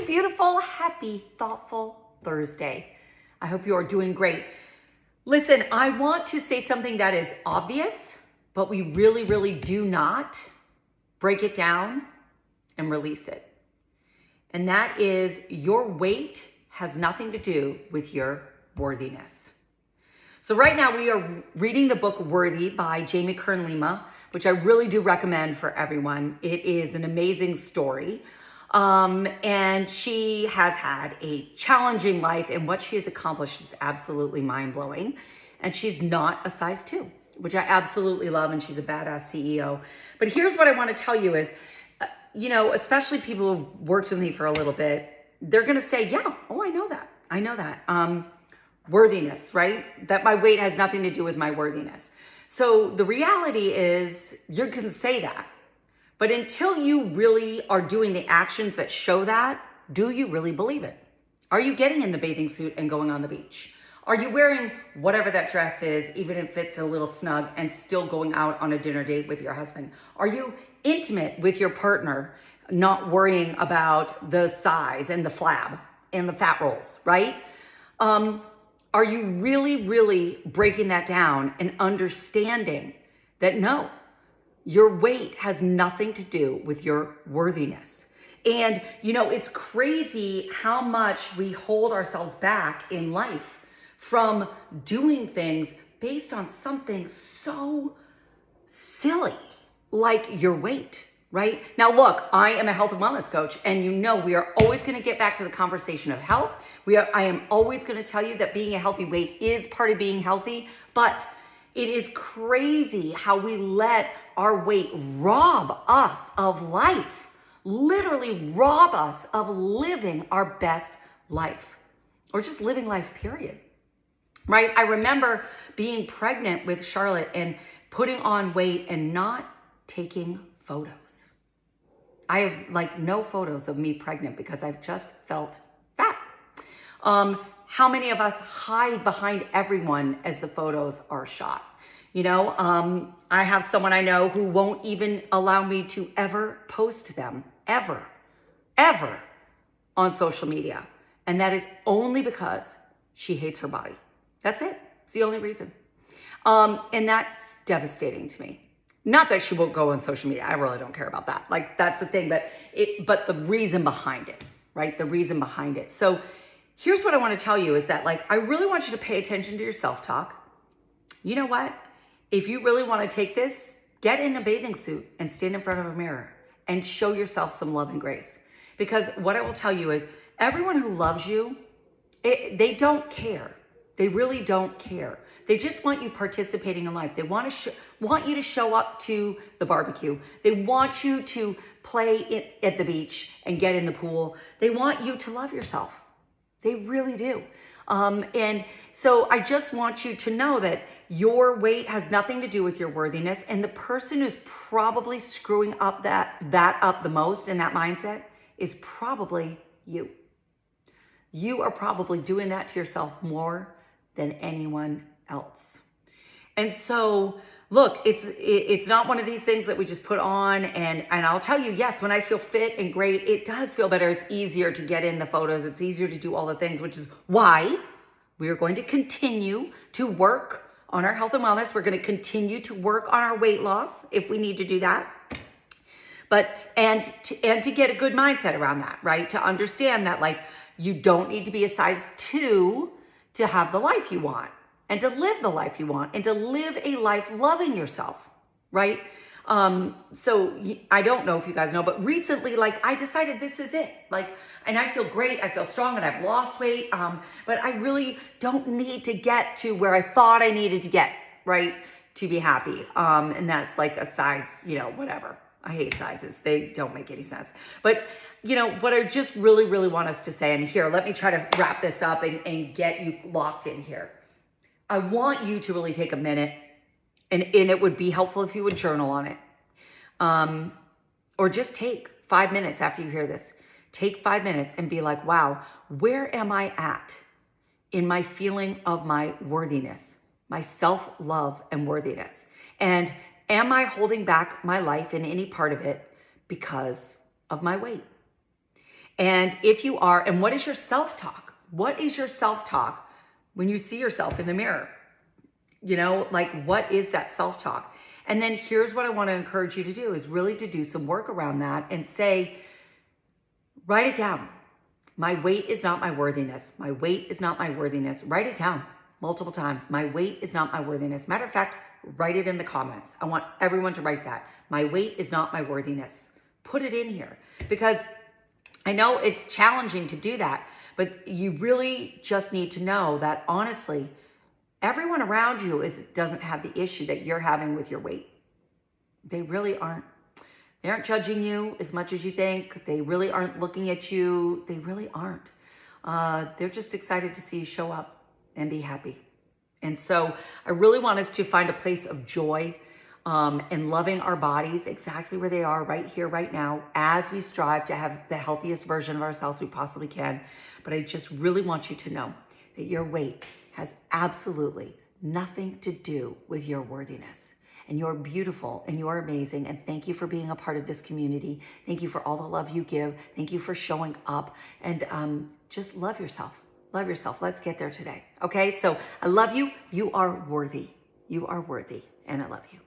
beautiful, happy, thoughtful Thursday. I hope you are doing great. Listen, I want to say something that is obvious, but we really do not break it down and release it. And that is your weight has nothing to do with your worthiness. So right now we are reading the book Worthy by Jamie Kern Lima, which I really do recommend for everyone. It is an amazing story. And she has had a challenging life, and what she has accomplished is absolutely mind-blowing. And she's not a size 2, which I absolutely love, and she's a badass CEO. But here's what I want to tell you is, especially people who've worked with me for a little bit, they're going to say, yeah, oh, I know that. Worthiness, right? That my weight has nothing to do with my worthiness. So the reality is you can say that, but until you really are doing the actions that show that, do you really believe it? Are you getting in the bathing suit and going on the beach? Are you wearing whatever that dress is, even if it's a little snug, and still going out on a dinner date with your husband? Are you intimate with your partner, not worrying about the size and the flab and the fat rolls, right? Are you really breaking that down and understanding that no, your weight has nothing to do with your worthiness? And it's crazy how much we hold ourselves back in life from doing things based on something so silly like your weight, right? Now, look, I am a health and wellness coach, and we are always going to get back to the conversation of health. I am always going to tell you that being a healthy weight is part of being healthy, but it is crazy how we let our weight rob us of life, literally rob us of living our best life, or just living life, period. Right? I remember being pregnant with Charlotte and putting on weight and not taking photos. I have no photos of me pregnant because I've just felt fat. How many of us hide behind everyone as the photos are shot? I have someone I know who won't even allow me to ever post them, ever on social media. And that is only because she hates her body. That's it. It's the only reason. And that's devastating to me. Not that she won't go on social media. I really don't care about that. That's the thing, but the reason behind it, right? The reason behind it. So here's what I want to tell you is that I really want you to pay attention to your self-talk. You know what? If you really want to take this, get in a bathing suit and stand in front of a mirror and show yourself some love and grace. Because what I will tell you is everyone who loves you, they don't care. They really don't care. They just want you participating in life. They want you to show up to the barbecue. They want you to play at the beach and get in the pool. They want you to love yourself. They really do. And so I just want you to know that your weight has nothing to do with your worthiness. And the person who's probably screwing up that up the most in that mindset is probably you. You are probably doing that to yourself more than anyone else. And so look, it's not one of these things that we just put on and I'll tell you, yes, when I feel fit and great, it does feel better. It's easier to get in the photos. It's easier to do all the things, which is why we are going to continue to work on our health and wellness. We're going to continue to work on our weight loss if we need to do that. But, and to get a good mindset around that, right? To understand that you don't need to be a size 2 to have the life you want and to live the life you want and to live a life loving yourself, right? So I don't know if you guys know, but recently, I decided this is it. And I feel great. I feel strong and I've lost weight. But I really don't need to get to where I thought I needed to get, right? To be happy. And that's a size, whatever. I hate sizes. They don't make any sense. But, what I just really want us to say, and here, let me try to wrap this up and get you locked in here. I want you to really take a minute, and it would be helpful if you would journal on it. Or just take 5 minutes after you hear this. Take 5 minutes and be like, wow, where am I at in my feeling of my worthiness, my self-love and worthiness? And am I holding back my life in any part of it because of my weight? And if you are, and what is your self-talk? What is your self-talk when you see yourself in the mirror? You know, like, what is that self-talk? And then here's what I want to encourage you to do is really to do some work around that and say, write it down. My weight is not my worthiness. My weight is not my worthiness. Write it down multiple times. My weight is not my worthiness. Matter of fact, write it in the comments. I want everyone to write that. My weight is not my worthiness. Put it in here, because I know it's challenging to do that, but you really just need to know that honestly, everyone around you doesn't have the issue that you're having with your weight. They really aren't. They aren't judging you as much as you think. They really aren't looking at you. They really aren't. They're just excited to see you show up and be happy. And so I really want us to find a place of joy and loving our bodies exactly where they are right here, right now, as we strive to have the healthiest version of ourselves we possibly can. But I just really want you to know that your weight has absolutely nothing to do with your worthiness. And you're beautiful and you're amazing. And thank you for being a part of this community. Thank you for all the love you give. Thank you for showing up. And just love yourself. Love yourself. Let's get there today. Okay, so I love you. You are worthy. You are worthy. And I love you.